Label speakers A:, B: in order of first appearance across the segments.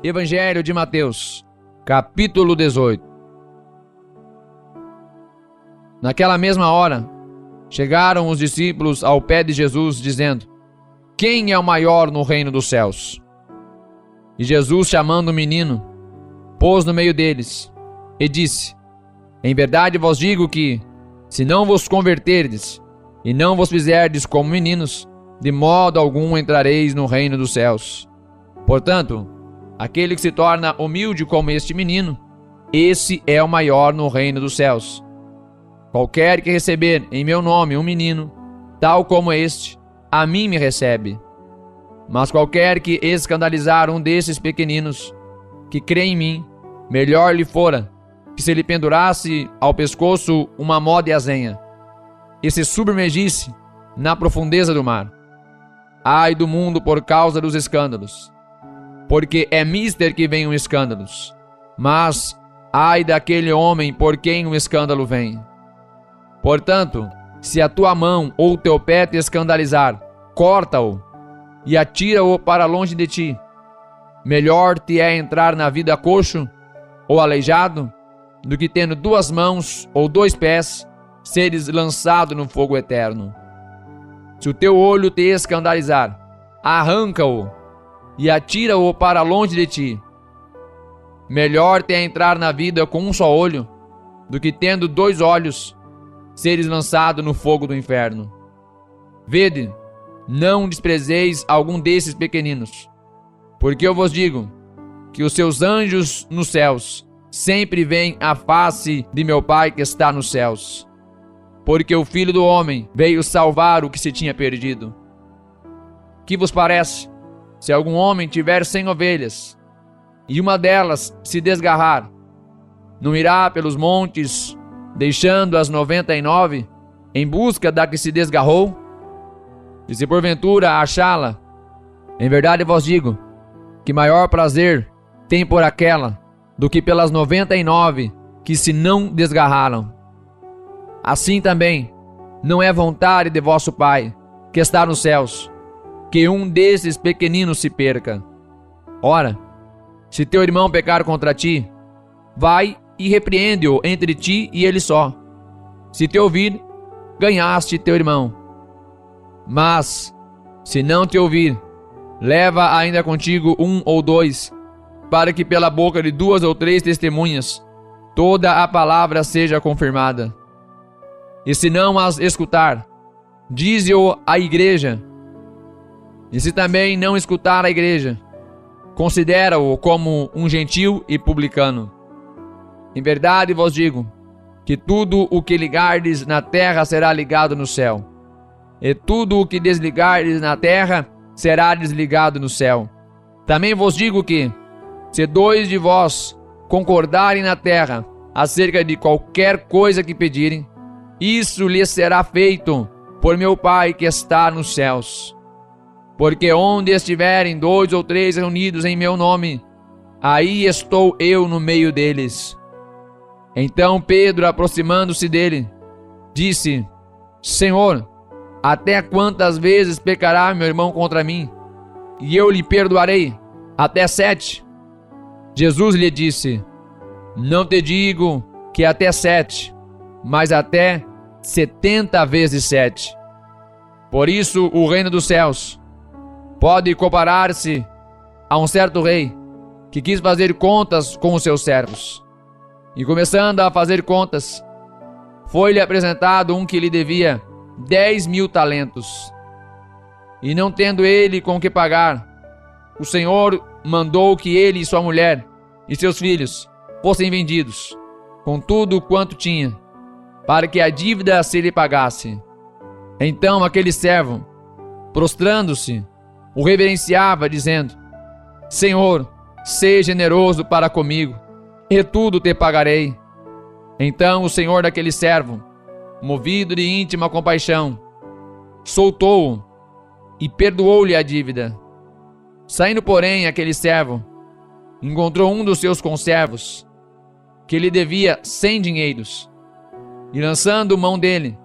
A: Evangelho de Mateus, capítulo 18. Naquela mesma hora, chegaram os discípulos ao pé de Jesus, dizendo: Quem é o maior no reino dos céus? E Jesus, chamando o menino, pôs no meio deles, e disse: Em verdade vos digo que, se não vos converterdes, e não vos fizerdes como meninos, de modo algum entrareis no reino dos céus. Portanto, aquele que se torna humilde como este menino, esse é o maior no reino dos céus. Qualquer que receber em meu nome um menino, tal como este, a mim me recebe. Mas qualquer que escandalizar um desses pequeninos, que crê em mim, melhor lhe fora que se lhe pendurasse ao pescoço uma mó de azenha, e se submergisse na profundeza do mar. Ai do mundo por causa dos escândalos, porque é mister que venham escândalos, mas ai daquele homem por quem o escândalo vem. Portanto, se a tua mão ou teu pé te escandalizar, corta-o e atira-o para longe de ti. Melhor te é entrar na vida coxo ou aleijado, do que tendo duas mãos ou dois pés, seres lançado no fogo eterno. Se o teu olho te escandalizar, arranca-o e atira-o para longe de ti. Melhor te é entrar na vida com um só olho, do que tendo dois olhos, seres lançado no fogo do inferno. Vede, não desprezeis algum desses pequeninos, porque eu vos digo que os seus anjos nos céus sempre veem a face de meu Pai que está nos céus. Porque o Filho do Homem veio salvar o que se tinha perdido. Que vos parece? Se algum homem tiver 100 ovelhas, e uma delas se desgarrar, não irá pelos montes, deixando as 99, em busca da que se desgarrou? E se porventura achá-la, em verdade vos digo, que maior prazer tem por aquela, do que pelas 99 que se não desgarraram. Assim também, não é vontade de vosso Pai, que está nos céus, que um desses pequeninos se perca. Ora, se teu irmão pecar contra ti, vai e repreende-o entre ti e ele só. Se te ouvir, ganhaste teu irmão. Mas, se não te ouvir, leva ainda contigo um ou dois, para que pela boca de 2 ou 3 testemunhas, toda a palavra seja confirmada. E se não as escutar, dize-o à igreja. E se também não escutar a igreja, considera-o como um gentil e publicano. Em verdade vos digo, que tudo o que ligardes na terra será ligado no céu, e tudo o que desligardes na terra será desligado no céu. Também vos digo que, se 2 de vós concordarem na terra acerca de qualquer coisa que pedirem, isso lhes será feito por meu Pai que está nos céus. Porque onde estiverem 2 ou 3 reunidos em meu nome, aí estou eu no meio deles. Então Pedro, aproximando-se dele, disse: Senhor, até quantas vezes pecará meu irmão contra mim, e eu lhe perdoarei? Até 7? Jesus lhe disse: Não te digo que até 7, mas até 70 vezes 7. Por isso o reino dos céus pode comparar-se a um certo rei que quis fazer contas com os seus servos. E começando a fazer contas, foi-lhe apresentado um que lhe devia 10.000 talentos. E não tendo ele com que pagar, o Senhor mandou que ele e sua mulher e seus filhos fossem vendidos, com tudo quanto tinha, para que a dívida se lhe pagasse. Então aquele servo, prostrando-se, o reverenciava, dizendo: Senhor, seja generoso para comigo, e tudo te pagarei. Então o senhor daquele servo, movido de íntima compaixão, soltou-o e perdoou-lhe a dívida. Saindo, porém, aquele servo encontrou um dos seus conservos, que lhe devia 100 dinheiros, e lançando mão dele,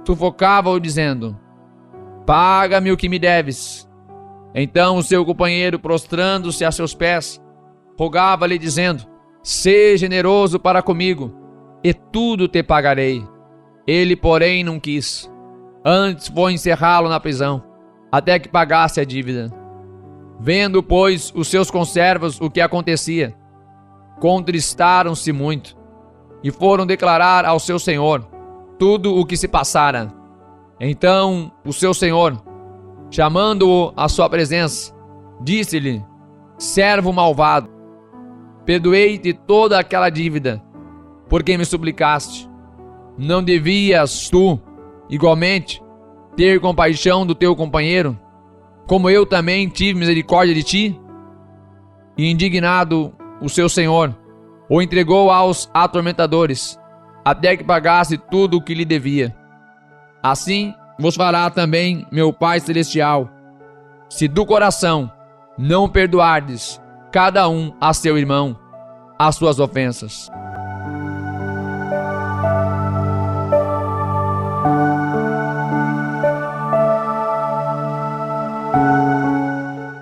A: sufocava-o, dizendo: Paga-me o que me deves. Então o seu companheiro, prostrando-se a seus pés, rogava-lhe dizendo: sê generoso para comigo, e tudo te pagarei. Ele, porém, não quis. Antes foi encerrá-lo na prisão, até que pagasse a dívida. Vendo, pois, os seus conservos o que acontecia, contristaram-se muito, e foram declarar ao seu senhor tudo o que se passara. Então o seu senhor, chamando-o à sua presença, disse-lhe: servo malvado, perdoei-te toda aquela dívida, porque me suplicaste. Não devias tu, igualmente, ter compaixão do teu companheiro, como eu também tive misericórdia de ti? E indignado, o seu senhor o entregou aos atormentadores, até que pagasse tudo o que lhe devia. Assim vos fará também meu Pai Celestial, se do coração não perdoardes cada um a seu irmão as suas ofensas.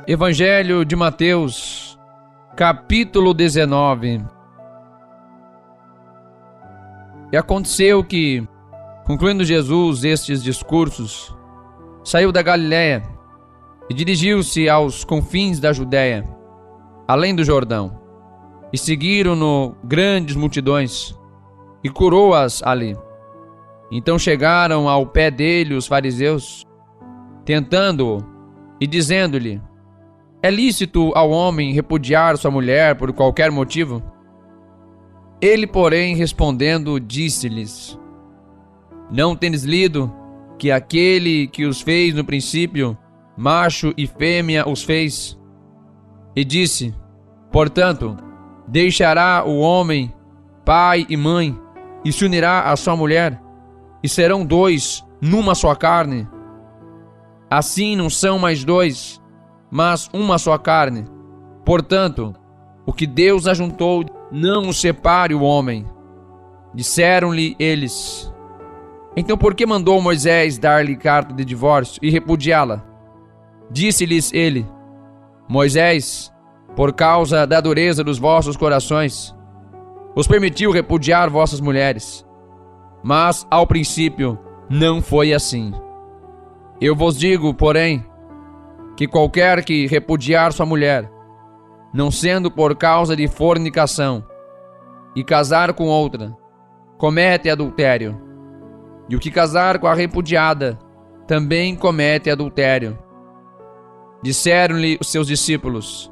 A: Evangelho de Mateus, capítulo 19. E aconteceu que, concluindo Jesus estes discursos, saiu da Galiléia e dirigiu-se aos confins da Judéia, além do Jordão, e seguiram-no grandes multidões, e curou-as ali. Então chegaram ao pé dele os fariseus, tentando-o e dizendo-lhe: é lícito ao homem repudiar sua mulher por qualquer motivo? Ele, porém, respondendo, disse-lhes: não tendes lido que aquele que os fez no princípio, macho e fêmea os fez? E disse: portanto, deixará o homem pai e mãe, e se unirá à sua mulher, e serão dois numa só carne. Assim não são mais dois, mas uma só carne. Portanto, o que Deus ajuntou, não o separe o homem. Disseram-lhe eles: então por que mandou Moisés dar-lhe carta de divórcio e repudiá-la? Disse-lhes ele: Moisés, por causa da dureza dos vossos corações, os permitiu repudiar vossas mulheres. Mas ao princípio não foi assim. Eu vos digo, porém, que qualquer que repudiar sua mulher, não sendo por causa de fornicação, e casar com outra, comete adultério. E o que casar com a repudiada, também comete adultério. Disseram-lhe os seus discípulos: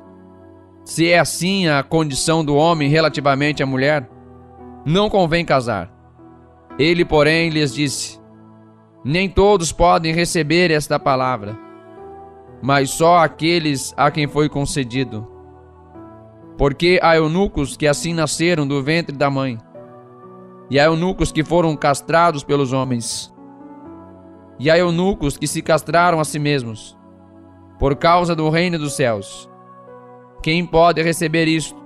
A: se é assim a condição do homem relativamente à mulher, não convém casar. Ele, porém, lhes disse: nem todos podem receber esta palavra, mas só aqueles a quem foi concedido. Porque há eunucos que assim nasceram do ventre da mãe, e há eunucos que foram castrados pelos homens, e há eunucos que se castraram a si mesmos, por causa do reino dos céus. Quem pode receber isto,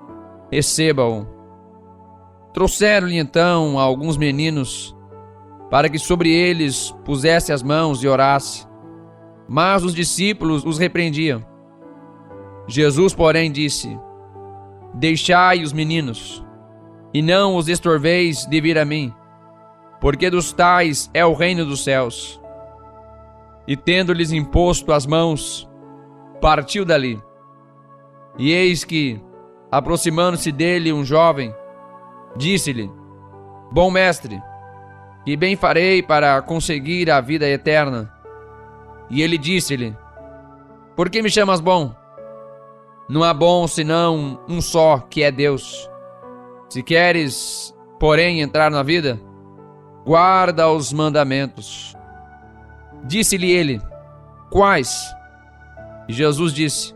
A: receba-o. Trouxeram-lhe então alguns meninos, para que sobre eles pusesse as mãos e orasse. Mas os discípulos os repreendiam. Jesus, porém, disse: deixai os meninos, e não os estorveis de vir a mim, porque dos tais é o reino dos céus. E tendo-lhes imposto as mãos, partiu dali. E eis que, aproximando-se dele um jovem, disse-lhe: bom mestre, que bem farei para conseguir a vida eterna? E ele disse-lhe: por que me chamas bom? Não há bom senão um só, que é Deus. Se queres, porém, entrar na vida, guarda os mandamentos. Disse-lhe ele: quais? E Jesus disse: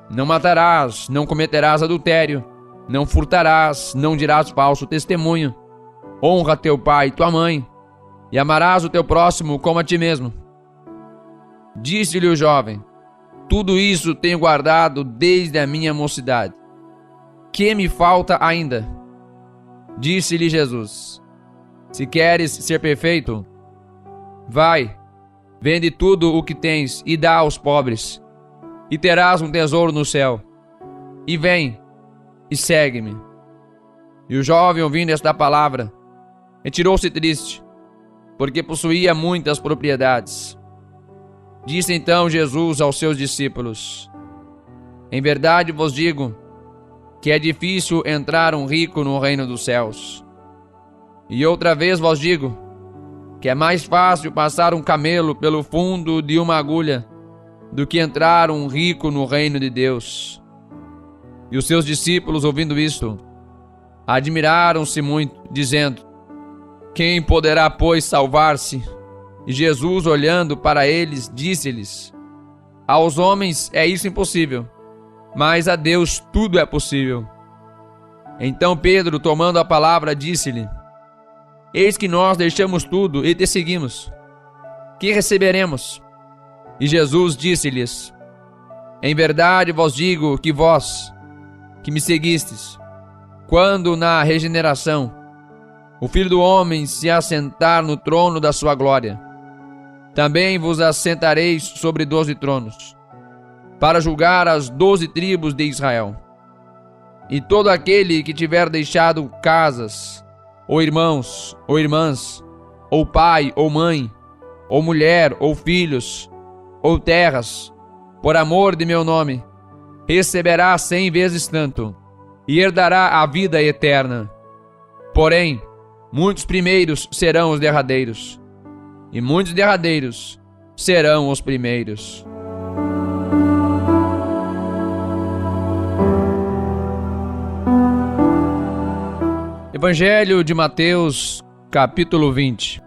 A: não matarás, não cometerás adultério, não furtarás, não dirás falso testemunho, honra teu pai e tua mãe, e amarás o teu próximo como a ti mesmo. Disse-lhe o jovem: tudo isso tenho guardado desde a minha mocidade. Que me falta ainda? Disse-lhe Jesus: se queres ser perfeito, vai, vende tudo o que tens e dá aos pobres, e terás um tesouro no céu. E vem, e segue-me. E o jovem, ouvindo esta palavra, retirou-se triste, porque possuía muitas propriedades. Disse então Jesus aos seus discípulos: Em verdade vos digo que é difícil entrar um rico no reino dos céus. E outra vez vos digo que é mais fácil passar um camelo pelo fundo de uma agulha do que entrar um rico no reino de Deus. E os seus discípulos, ouvindo isto, admiraram-se muito, dizendo: Quem poderá, pois, salvar-se? E Jesus, olhando para eles, disse-lhes: Aos homens é isso impossível, mas a Deus tudo é possível. Então Pedro, tomando a palavra, disse-lhe: Eis que nós deixamos tudo e te seguimos. Que receberemos? E Jesus disse-lhes: Em verdade vos digo que vós, que me seguistes, quando na regeneração o Filho do Homem se assentar no trono da sua glória, também vos assentareis sobre 12 tronos, para julgar as 12 tribos de Israel. E todo aquele que tiver deixado casas, ou irmãos, ou irmãs, ou pai, ou mãe, ou mulher, ou filhos, ou terras, por amor de meu nome, receberá 100 vezes tanto, e herdará a vida eterna. Porém, muitos primeiros serão os derradeiros, e muitos derradeiros serão os primeiros. Evangelho de Mateus, capítulo 20.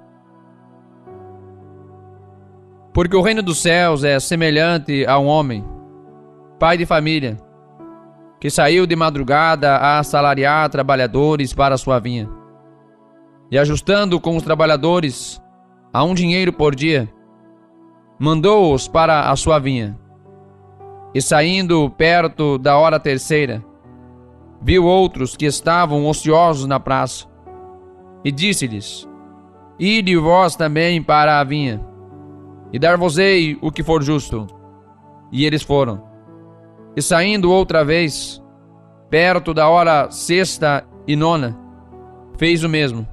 A: Porque o reino dos céus é semelhante a um homem, pai de família, que saiu de madrugada a assalariar trabalhadores para a sua vinha. E ajustando com os trabalhadores a um dinheiro por dia, mandou-os para a sua vinha. E saindo perto da hora terceira, viu outros que estavam ociosos na praça, e disse-lhes: Ide vós também para a vinha, e dar-vos-ei o que for justo. E eles foram. E saindo outra vez, perto da hora sexta e nona, fez o mesmo.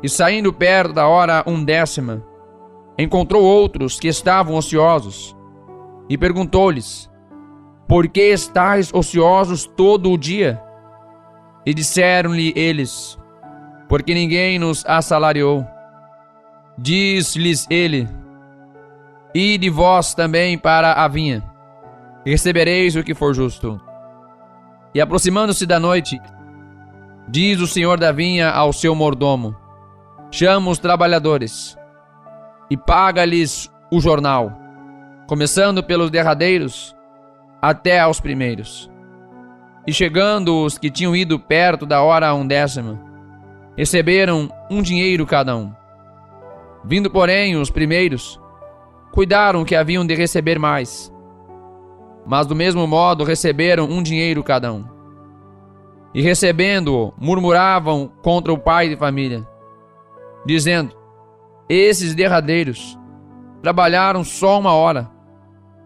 A: E saindo perto da hora 1ª, encontrou outros que estavam ociosos, e perguntou-lhes: Por que estáis ociosos todo o dia? E disseram-lhe eles: Porque ninguém nos assalariou. Diz-lhes ele: Ide vós também para a vinha, e recebereis o que for justo. E aproximando-se da noite, diz o senhor da vinha ao seu mordomo: Chama os trabalhadores e paga-lhes o jornal, começando pelos derradeiros até aos primeiros. E chegando os que tinham ido perto da hora 1ª, receberam um dinheiro cada um. Vindo, porém, os primeiros, cuidaram que haviam de receber mais, mas do mesmo modo receberam um dinheiro cada um. E recebendo-o, murmuravam contra o pai de família, dizendo: Esses derradeiros trabalharam só 1 hora,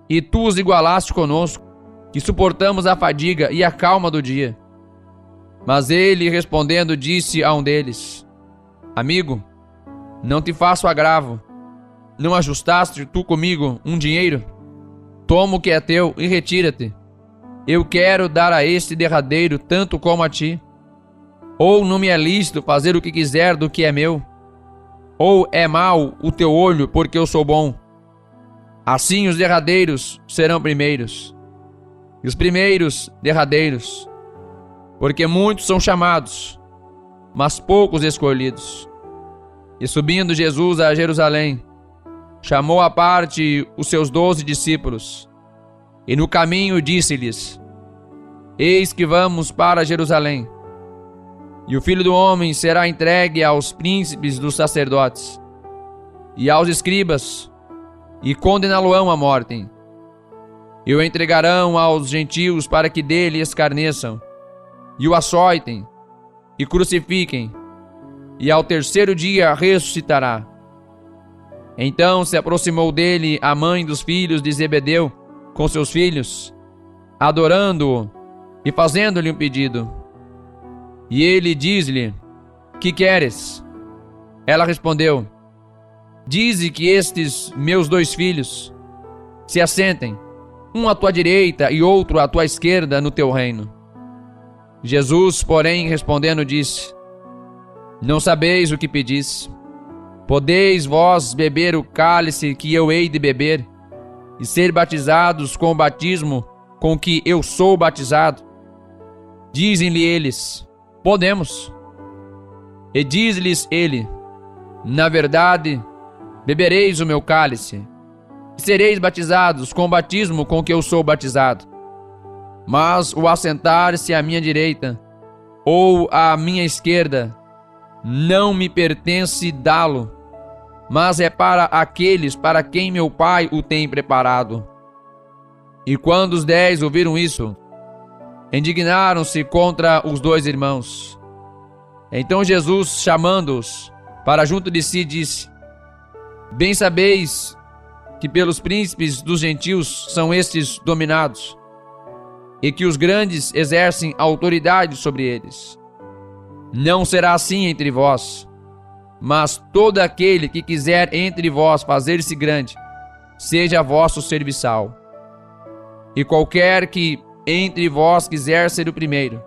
A: e tu os igualaste conosco, que suportamos a fadiga e a calma do dia. Mas ele, respondendo, disse a um deles: Amigo, não te faço agravo. Não ajustaste tu comigo um dinheiro? Toma o que é teu e retira-te. Eu quero dar a este derradeiro tanto como a ti. Ou não me é lícito fazer o que quiser do que é meu? Ou é mau o teu olho porque eu sou bom? Assim os derradeiros serão primeiros, e os primeiros derradeiros. Porque muitos são chamados, mas poucos escolhidos. E subindo Jesus a Jerusalém, chamou à parte os seus 12 discípulos, e no caminho disse-lhes: Eis que vamos para Jerusalém, e o Filho do Homem será entregue aos príncipes dos sacerdotes e aos escribas, e condená-lo-ão à morte, e o entregarão aos gentios para que dele escarneçam, e o açoitem, e crucifiquem, e ao terceiro dia ressuscitará. Então se aproximou dele a mãe dos filhos de Zebedeu com seus filhos, adorando-o, e fazendo-lhe um pedido. E ele diz-lhe: que queres? Ela respondeu: dize que estes meus 2 filhos se assentem, um à tua direita e outro à tua esquerda no teu reino. Jesus, porém, respondendo, disse: não sabeis o que pedis. Podeis vós beber o cálice que eu hei de beber, e ser batizados com o batismo com que eu sou batizado? Dizem-lhe eles: podemos. E diz-lhes ele: na verdade, bebereis o meu cálice, e sereis batizados com o batismo com que eu sou batizado. Mas o assentar-se à minha direita ou à minha esquerda não me pertence dá-lo, mas é para aqueles para quem meu Pai o tem preparado. E quando os 10 ouviram isso, indignaram-se contra os 2 irmãos. Então Jesus, chamando-os para junto de si, disse: bem sabeis que pelos príncipes dos gentios são estes dominados, e que os grandes exercem autoridade sobre eles. Não será assim entre vós, mas todo aquele que quiser entre vós fazer-se grande, seja vosso serviçal. E qualquer que entre vós quiser ser o primeiro,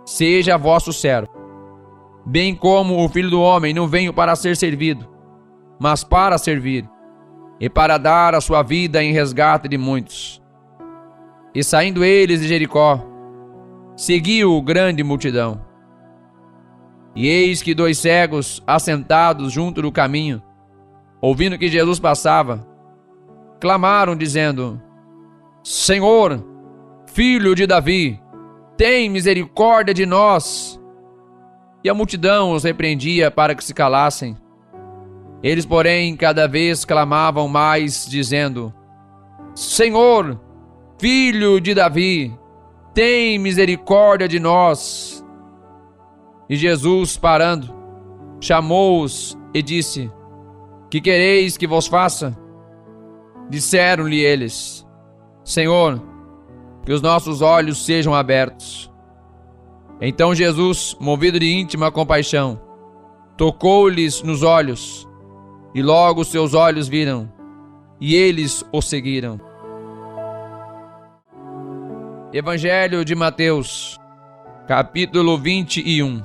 A: seja vosso servo. Bem como o Filho do Homem não veio para ser servido, mas para servir, e para dar a sua vida em resgate de muitos. E saindo eles de Jericó, seguiu grande multidão. E eis que 2 cegos, assentados junto do caminho, ouvindo que Jesus passava, clamaram, dizendo: Senhor, Filho de Davi, tem misericórdia de nós. E a multidão os repreendia para que se calassem. Eles, porém, cada vez clamavam mais, dizendo: Senhor, Filho de Davi, tem misericórdia de nós. E Jesus, parando, chamou-os e disse: Que quereis que vos faça? Disseram-lhe eles: Senhor, que os nossos olhos sejam abertos. Então Jesus, movido de íntima compaixão, tocou-lhes nos olhos, e logo seus olhos viram, e eles o seguiram. Evangelho de Mateus, capítulo 21.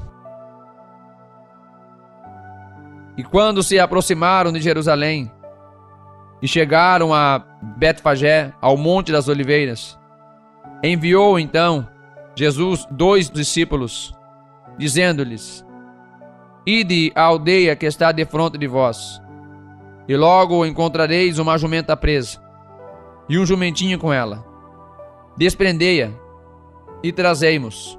A: E quando se aproximaram de Jerusalém e chegaram a Betfagé, ao Monte das Oliveiras, enviou então Jesus 2 discípulos, dizendo-lhes: Ide à aldeia que está defronte de vós, e logo encontrareis uma jumenta presa, e um jumentinho com ela. Desprendei-a e trazei-mos.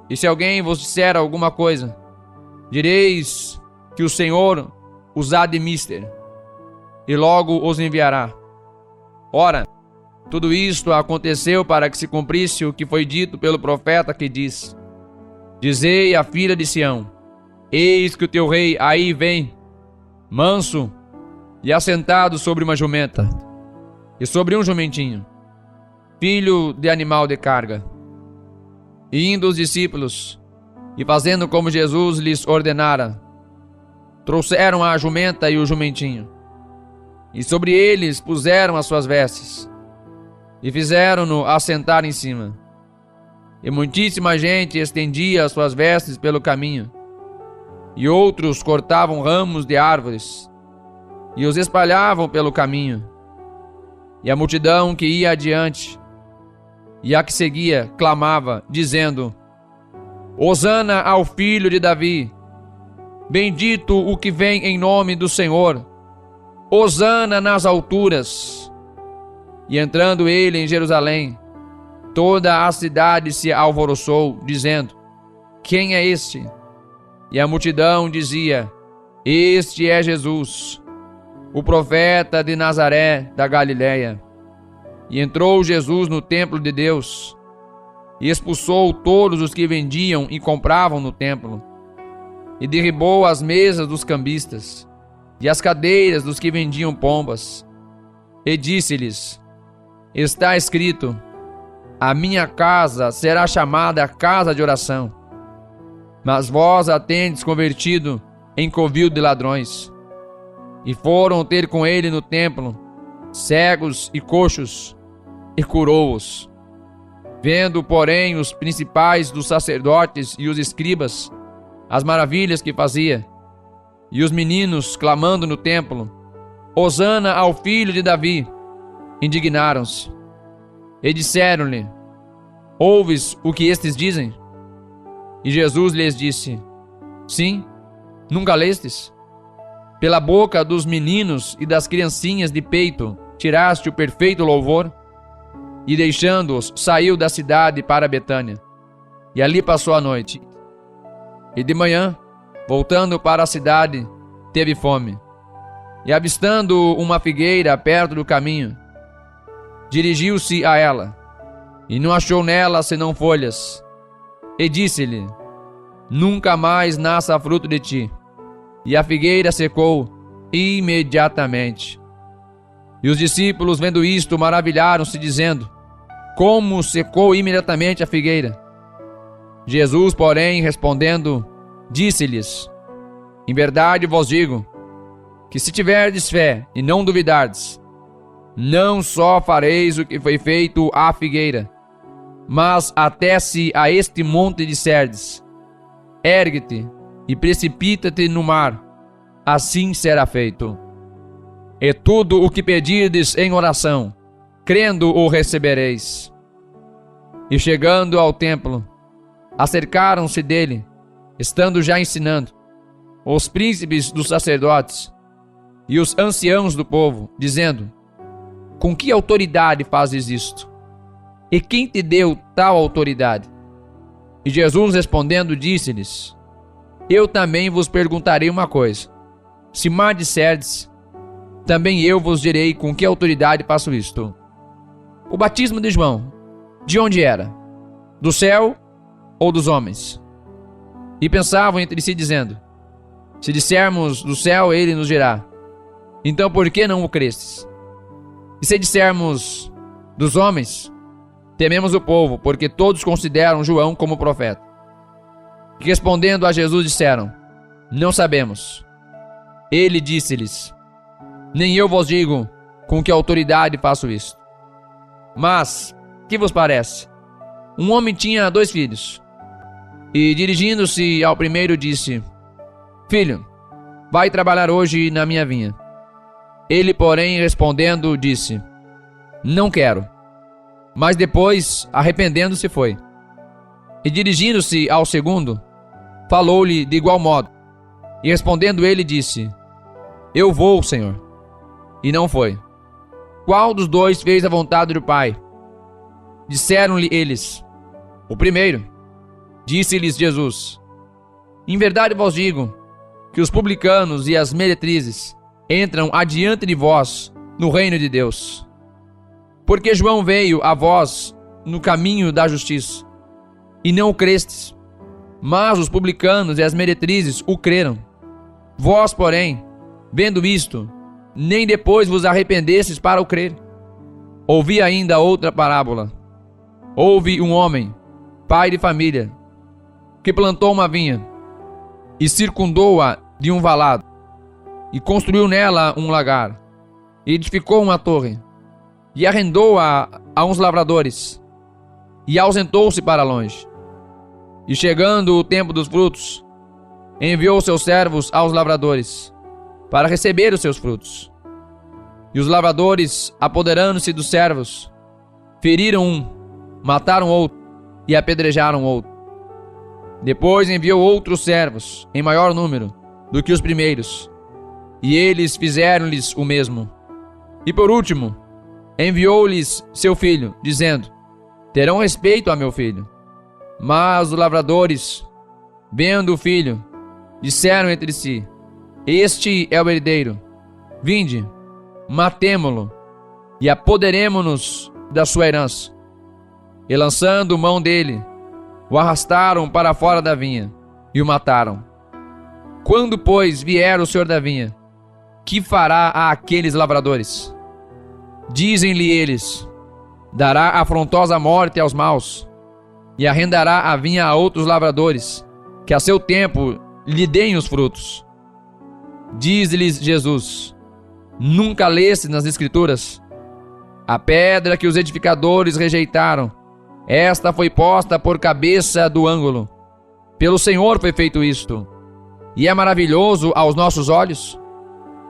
A: E se alguém vos disser alguma coisa, direis que o Senhor os há de mister, e logo os enviará. Ora, tudo isto aconteceu para que se cumprisse o que foi dito pelo profeta, que diz: Dizei à filha de Sião: Eis que o teu rei aí vem, manso e assentado sobre uma jumenta, e sobre um jumentinho, filho de animal de carga. E indo os discípulos, e fazendo como Jesus lhes ordenara, trouxeram a jumenta e o jumentinho, e sobre eles puseram as suas vestes, e fizeram-no assentar em cima. E muitíssima gente estendia as suas vestes pelo caminho, e outros cortavam ramos de árvores, e os espalhavam pelo caminho. E a multidão que ia adiante, e a que seguia, clamava, dizendo: Hosana ao Filho de Davi, bendito o que vem em nome do Senhor, Hosana nas alturas. E entrando ele em Jerusalém, toda a cidade se alvoroçou, dizendo: Quem é este? E a multidão dizia: Este é Jesus, o profeta de Nazaré da Galileia. E entrou Jesus no templo de Deus, e expulsou todos os que vendiam e compravam no templo, e derribou as mesas dos cambistas, e as cadeiras dos que vendiam pombas, e disse-lhes: Está escrito: a minha casa será chamada casa de oração, mas vós a tendes convertido em covil de ladrões. E foram ter com ele no templo cegos e coxos, e curou-os. Vendo, porém, os principais dos sacerdotes e os escribas as maravilhas que fazia, e os meninos clamando no templo, Hosana ao filho de Davi, indignaram-se. E disseram-lhe: ouves o que estes dizem? E Jesus lhes disse: sim, nunca lestes? Pela boca dos meninos e das criancinhas de peito tiraste o perfeito louvor? E deixando-os, saiu da cidade para Betânia, e ali passou a noite. E de manhã, voltando para a cidade, teve fome. E avistando uma figueira perto do caminho, dirigiu-se a ela, e não achou nela senão folhas. E disse-lhe: nunca mais nasça fruto de ti. E a figueira secou imediatamente. E os discípulos, vendo isto, maravilharam-se, dizendo: como secou imediatamente a figueira? Jesus, porém, respondendo, disse-lhes: em verdade vos digo, que se tiverdes fé e não duvidardes, não só fareis o que foi feito à figueira, mas até se a este monte disserdes: ergue-te e precipita-te no mar, assim será feito. E tudo o que pedirdes em oração, crendo o recebereis. E chegando ao templo, acercaram-se dele, estando já ensinando, os príncipes dos sacerdotes e os anciãos do povo, dizendo: com que autoridade fazes isto? E quem te deu tal autoridade? E Jesus respondendo disse-lhes: eu também vos perguntarei uma coisa. Se me disserdes, também eu vos direi com que autoridade faço isto. O batismo de João, de onde era? Do céu ou dos homens? E pensavam entre si, dizendo: se dissermos do céu, ele nos dirá: então por que não o crestes? E se dissermos dos homens, tememos o povo, porque todos consideram João como profeta. E respondendo a Jesus disseram: não sabemos. Ele disse-lhes: nem eu vos digo com que autoridade faço isto. Mas, que vos parece? Um homem tinha 2 filhos, e dirigindo-se ao primeiro disse: filho, vai trabalhar hoje na minha vinha. Ele, porém, respondendo, disse: não quero. Mas depois, arrependendo-se, foi. E dirigindo-se ao segundo, falou-lhe de igual modo. E respondendo ele, disse: eu vou, Senhor. E não foi. Qual dos 2 fez a vontade do Pai? Disseram-lhe eles: o primeiro. Disse-lhes Jesus: em verdade vos digo, que os publicanos e as meretrizes entram adiante de vós no reino de Deus. Porque João veio a vós no caminho da justiça, e não o crestes, mas os publicanos e as meretrizes o creram. Vós, porém, vendo isto, nem depois vos arrependestes para o crer. Ouvi ainda outra parábola. Houve um homem, pai de família, que plantou uma vinha, e circundou-a de um valado, e construiu nela um lagar, e edificou uma torre, e arrendou-a a uns lavradores, e ausentou-se para longe. E chegando o tempo dos frutos, enviou seus servos aos lavradores, para receber os seus frutos. E os lavradores, apoderando-se dos servos, feriram um, mataram outro, e apedrejaram outro. Depois enviou outros servos, em maior número do que os primeiros, e eles fizeram-lhes o mesmo. E por último, enviou-lhes seu filho, dizendo: terão respeito a meu filho. Mas os lavradores, vendo o filho, disseram entre si: este é o herdeiro. Vinde, matemo-lo, e apoderemo-nos da sua herança. E lançando mão dele, o arrastaram para fora da vinha, e o mataram. Quando, pois, vier o senhor da vinha, que fará a aqueles lavradores? Dizem-lhe eles: dará afrontosa morte aos maus, e arrendará a vinha a outros lavradores, que a seu tempo lhe deem os frutos. Diz-lhes Jesus: nunca leste nas Escrituras? A pedra que os edificadores rejeitaram, esta foi posta por cabeça do ângulo. Pelo Senhor foi feito isto, e é maravilhoso aos nossos olhos.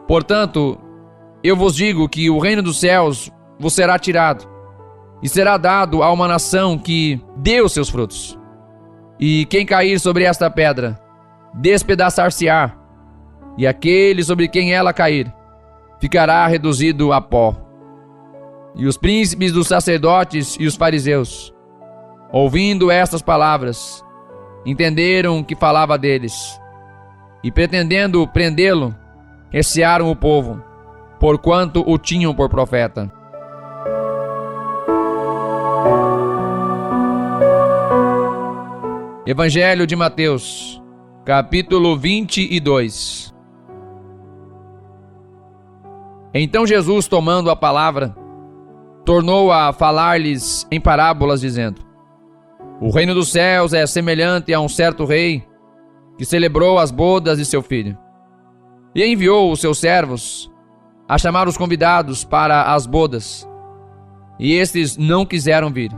A: Portanto, eu vos digo que o reino dos céus vos será tirado, e será dado a uma nação que dê os seus frutos. E quem cair sobre esta pedra, despedaçar-se-á, e aquele sobre quem ela cair, ficará reduzido a pó. E os príncipes dos sacerdotes e os fariseus, ouvindo estas palavras, entenderam que falava deles, e pretendendo prendê-lo, recearam o povo, porquanto o tinham por profeta. Evangelho de Mateus, capítulo 22. Então Jesus, tomando a palavra, tornou a falar-lhes em parábolas, dizendo: o reino dos céus é semelhante a um certo rei que celebrou as bodas de seu filho, e enviou os seus servos a chamar os convidados para as bodas, e estes não quiseram vir.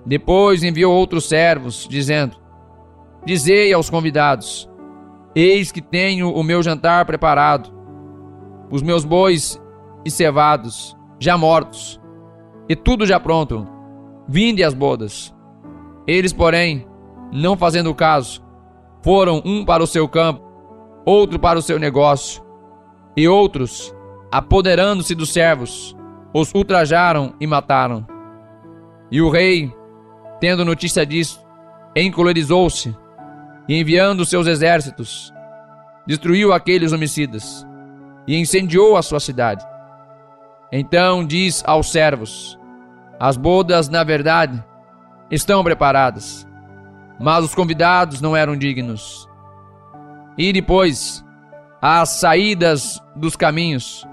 A: Depois enviou outros servos, dizendo: dizei aos convidados: eis que tenho o meu jantar preparado, os meus bois e cevados já mortos, e tudo já pronto, vinde às bodas. Eles, porém, não fazendo caso, foram um para o seu campo, outro para o seu negócio, e outros, apoderando-se dos servos, os ultrajaram e mataram. E o rei, tendo notícia disto, encolerizou-se, e enviando seus exércitos, destruiu aqueles homicidas, e incendiou a sua cidade. Então diz aos servos: as bodas, na verdade, estão preparadas, mas os convidados não eram dignos. E depois, às saídas dos caminhos,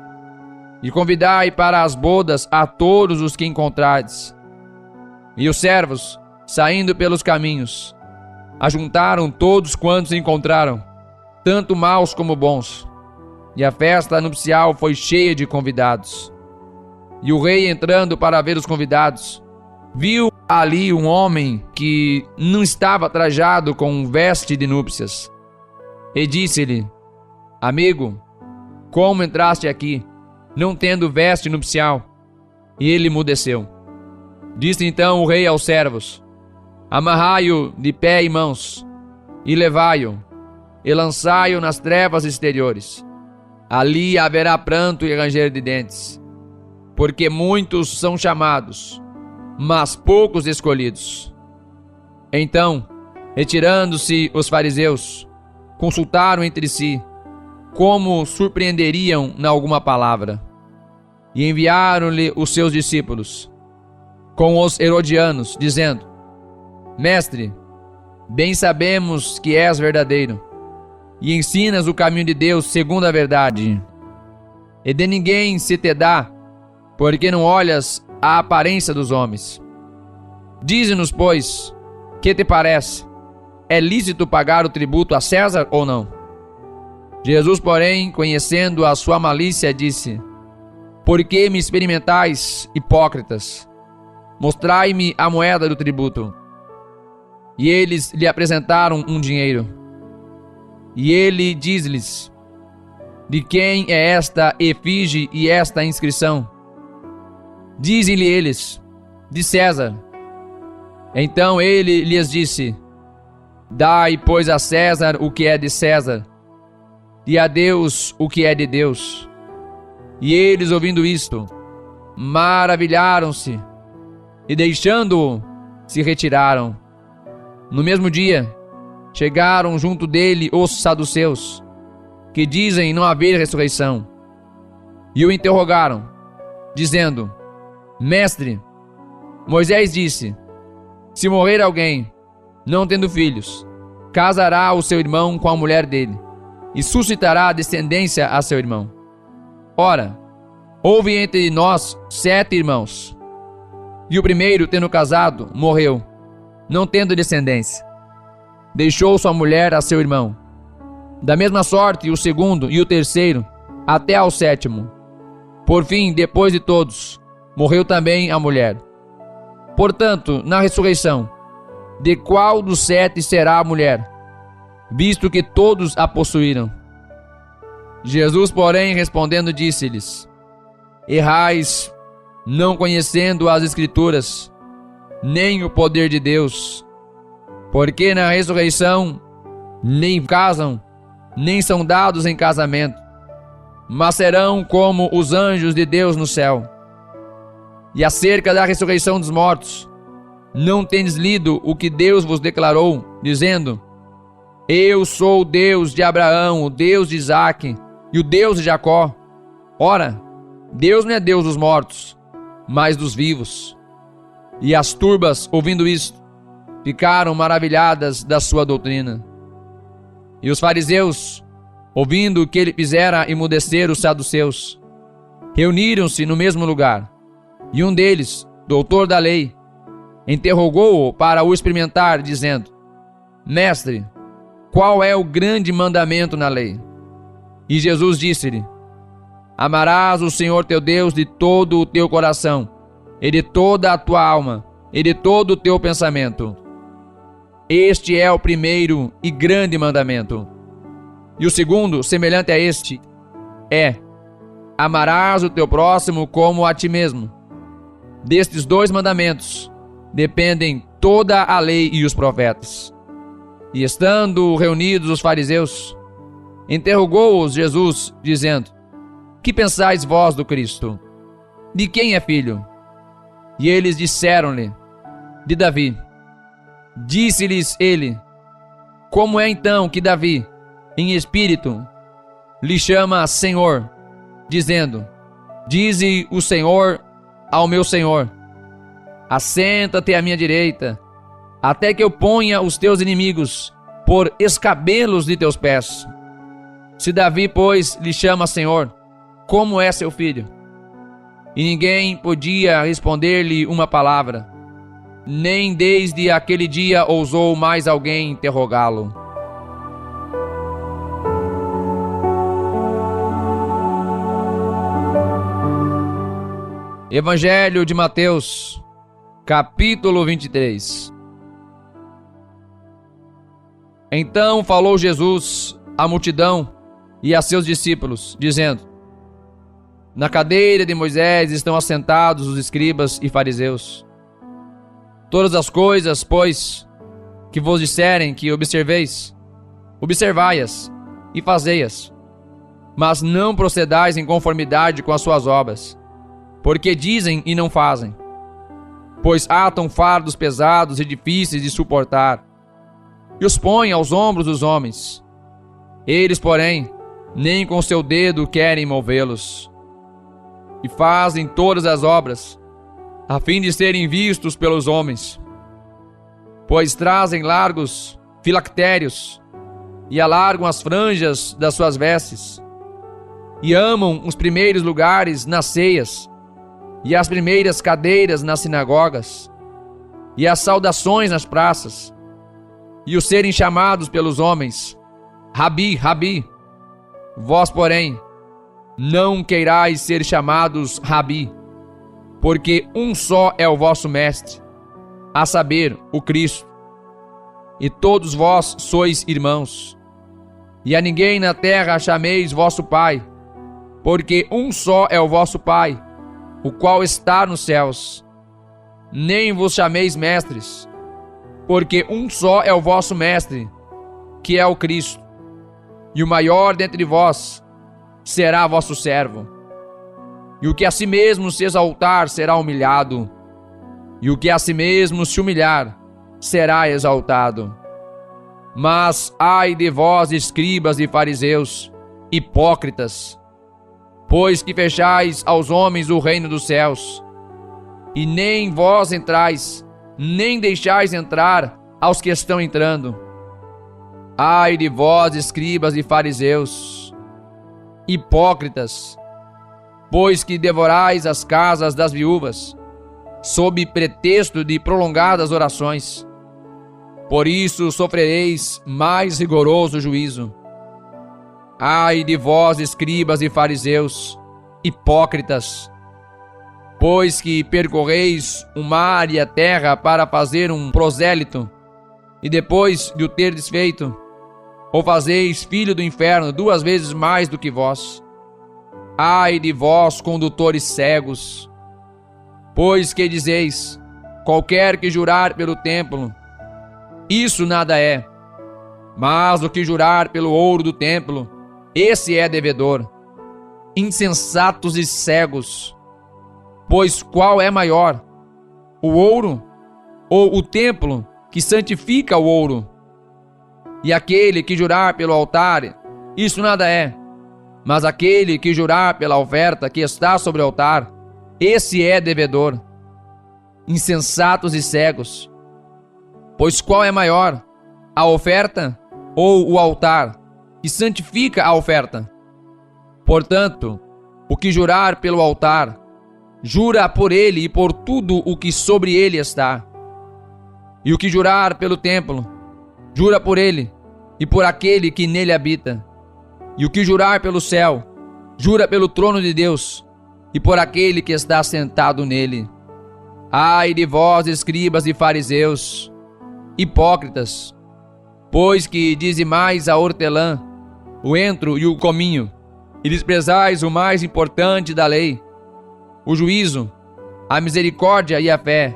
A: e convidai para as bodas a todos os que encontrardes. E os servos, saindo pelos caminhos, ajuntaram todos quantos encontraram, tanto maus como bons, e a festa nupcial foi cheia de convidados. E o rei, entrando para ver os convidados, viu ali um homem que não estava trajado com veste de núpcias, e disse-lhe: amigo, como entraste aqui, não tendo veste nupcial? E ele emudeceu. Disse então o rei aos servos: amarrai-o de pé e mãos, e levai-o, e lançai-o nas trevas exteriores. Ali haverá pranto e ranger de dentes, porque muitos são chamados, mas poucos escolhidos. Então, retirando-se os fariseus, consultaram entre si como surpreenderiam na alguma palavra, e enviaram-lhe os seus discípulos com os herodianos, dizendo: mestre, bem sabemos que és verdadeiro, e ensinas o caminho de Deus segundo a verdade, e de ninguém se te dá, porque não olhas a aparência dos homens. Dize-nos, pois, que te parece? É lícito pagar o tributo a César ou não? Jesus, porém, conhecendo a sua malícia, disse: por que me experimentais, hipócritas? Mostrai-me a moeda do tributo. E eles lhe apresentaram um dinheiro. E ele diz-lhes: de quem é esta efígie e esta inscrição? Dizem-lhe eles: de César. Então ele lhes disse: dai, pois, a César o que é de César, e a Deus o que é de Deus. E eles, ouvindo isto, maravilharam-se, e deixando-o, se retiraram. No mesmo dia, chegaram junto dele os saduceus, que dizem não haver ressurreição, e o interrogaram, dizendo: mestre, Moisés disse: se morrer alguém, não tendo filhos, casará o seu irmão com a mulher dele, e suscitará descendência a seu irmão. Ora, houve entre nós 7 irmãos. E o primeiro, tendo casado, morreu, não tendo descendência. Deixou sua mulher a seu irmão. Da mesma sorte, o segundo e o terceiro, até ao sétimo. Por fim, depois de todos, morreu também a mulher. Portanto, na ressurreição, de qual dos 7 será a mulher, visto que todos a possuíram? Jesus, porém, respondendo, disse-lhes: Errais, não conhecendo as Escrituras, nem o poder de Deus, porque na ressurreição nem casam, nem são dados em casamento, mas serão como os anjos de Deus no céu. E acerca da ressurreição dos mortos, não tendes lido o que Deus vos declarou, dizendo: Eu sou o Deus de Abraão, o Deus de Isaque e o Deus de Jacó? Ora, Deus não é Deus dos mortos, mas dos vivos. E as turbas, ouvindo isto, ficaram maravilhadas da sua doutrina. E os fariseus, ouvindo que ele fizera emudecer os saduceus, reuniram-se no mesmo lugar. E um deles, doutor da lei, interrogou-o para o experimentar, dizendo: Mestre, qual é o grande mandamento na lei? E Jesus disse-lhe: Amarás o Senhor teu Deus de todo o teu coração, e de toda a tua alma, e de todo o teu pensamento. Este é o primeiro e grande mandamento. E o segundo, semelhante a este, é: Amarás o teu próximo como a ti mesmo. Destes 2 mandamentos dependem toda a lei e os profetas. E estando reunidos os fariseus, interrogou-os Jesus, dizendo: Que pensais vós do Cristo? De quem é filho? E eles disseram-lhe: De Davi. Disse-lhes ele: Como é então que Davi, em espírito, lhe chama Senhor, dizendo: Dize o Senhor ao meu Senhor: Assenta-te à minha direita, até que eu ponha os teus inimigos por escabelos de teus pés. Se Davi, pois, lhe chama Senhor, como é seu filho? E ninguém podia responder-lhe uma palavra, nem desde aquele dia ousou mais alguém interrogá-lo. Evangelho de Mateus, capítulo 23. Então falou Jesus à multidão e a seus discípulos, dizendo: Na cadeira de Moisés estão assentados os escribas e fariseus. Todas as coisas, pois, que vos disserem que observeis, observai-as e fazei-as, mas não procedais em conformidade com as suas obras, porque dizem e não fazem. Pois atam fardos pesados e difíceis de suportar, e os põem aos ombros dos homens. Eles, porém, nem com seu dedo querem movê-los. E fazem todas as obras, a fim de serem vistos pelos homens. Pois trazem largos filactérios, e alargam as franjas das suas vestes, e amam os primeiros lugares nas ceias, e as primeiras cadeiras nas sinagogas, e as saudações nas praças, e os serem chamados pelos homens: Rabi, Rabi. Vós, porém, não queirais ser chamados Rabi, porque um só é o vosso mestre, a saber, o Cristo. E todos vós sois irmãos. E a ninguém na terra chameis vosso Pai, porque um só é o vosso Pai, o qual está nos céus. Nem vos chameis mestres, porque um só é o vosso mestre, que é o Cristo. E o maior dentre vós será vosso servo. E o que a si mesmo se exaltar será humilhado, e o que a si mesmo se humilhar será exaltado. Mas ai de vós, escribas e fariseus, hipócritas, pois que fechais aos homens o reino dos céus, e nem vós entrais, nem deixais entrar aos que estão entrando. Ai de vós, escribas e fariseus, hipócritas, pois que devorais as casas das viúvas, sob pretexto de prolongadas orações. Por isso sofrereis mais rigoroso juízo. Ai de vós, escribas e fariseus, hipócritas, pois que percorreis o mar e a terra para fazer um prosélito, e depois de o ter desfeito, o fazeis filho do inferno 2 vezes mais do que vós. Ai de vós, condutores cegos, pois que dizeis: qualquer que jurar pelo templo, isso nada é, mas o que jurar pelo ouro do templo, esse é devedor. Insensatos e cegos, pois qual é maior, o ouro ou o templo que santifica o ouro? E aquele que jurar pelo altar, isso nada é, mas aquele que jurar pela oferta que está sobre o altar, esse é devedor. Insensatos e cegos, pois qual é maior, a oferta ou o altar que santifica a oferta? Portanto, o que jurar pelo altar, jura por ele e por tudo o que sobre ele está. E o que jurar pelo templo, jura por ele e por aquele que nele habita. E o que jurar pelo céu, jura pelo trono de Deus e por aquele que está sentado nele. Ai de vós, escribas e fariseus, hipócritas, pois que dizimais a hortelã, o entro e o cominho, e desprezais o mais importante da lei, o juízo, a misericórdia e a fé.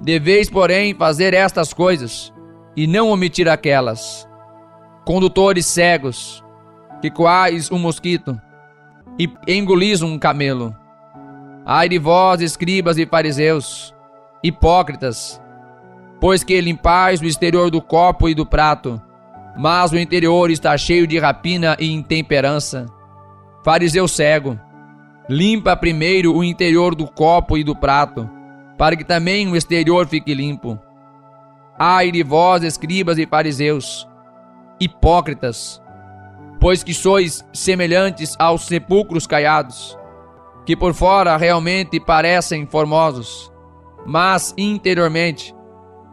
A: Deveis, porém, fazer estas coisas, e não omitir aquelas. Condutores cegos, que coais um mosquito, e engolis um camelo. Ai de vós, escribas e fariseus, hipócritas, pois que limpais o exterior do copo e do prato, mas o interior está cheio de rapina e intemperança. Fariseu cego, limpa primeiro o interior do copo e do prato, para que também o exterior fique limpo. Ai de vós, escribas e fariseus, hipócritas, pois que sois semelhantes aos sepulcros caiados, que por fora realmente parecem formosos, mas interiormente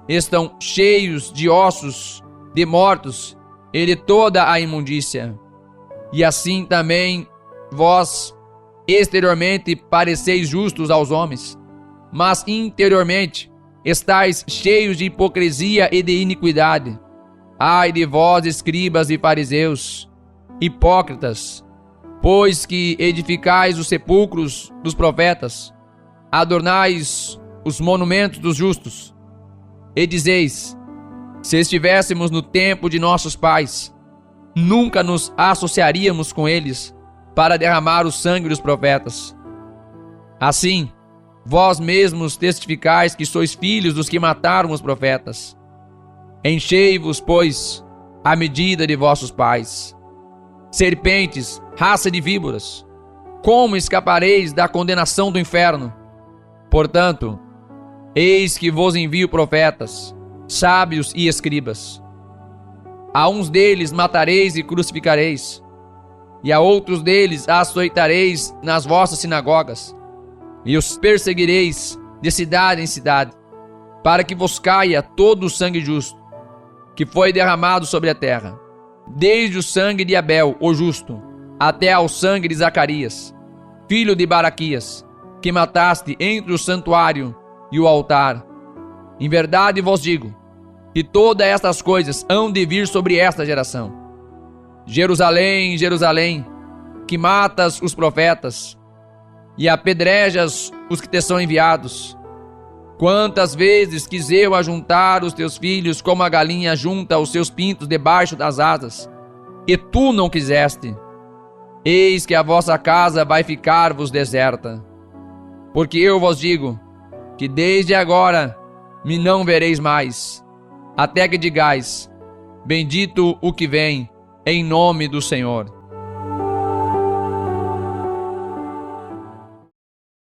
A: estão cheios de ossos de mortos e de toda a imundícia. E assim também vós exteriormente pareceis justos aos homens, mas interiormente estáis cheios de hipocrisia e de iniquidade. Ai de vós, escribas e fariseus, hipócritas, pois que edificais os sepulcros dos profetas, adornais os monumentos dos justos, e dizeis: se estivéssemos no tempo de nossos pais, nunca nos associaríamos com eles para derramar o sangue dos profetas. Assim, vós mesmos testificais que sois filhos dos que mataram os profetas. Enchei-vos, pois, a medida de vossos pais. Serpentes, raça de víboras, como escapareis da condenação do inferno? Portanto, eis que vos envio profetas, sábios e escribas. A uns deles matareis e crucificareis, e a outros deles açoitareis nas vossas sinagogas, e os perseguireis de cidade em cidade, para que vos caia todo o sangue justo, que foi derramado sobre a terra, desde o sangue de Abel, o justo, até ao sangue de Zacarias, filho de Baraquias, que mataste entre o santuário e o altar. Em verdade vos digo, que todas estas coisas hão de vir sobre esta geração. Jerusalém, Jerusalém, que matas os profetas e apedrejas os que te são enviados. Quantas vezes quis eu ajuntar os teus filhos como a galinha junta os seus pintos debaixo das asas, e tu não quiseste. Eis que a vossa casa vai ficar-vos deserta. Porque eu vos digo, que desde agora me não vereis mais, até que digais: bendito o que vem, em nome do Senhor.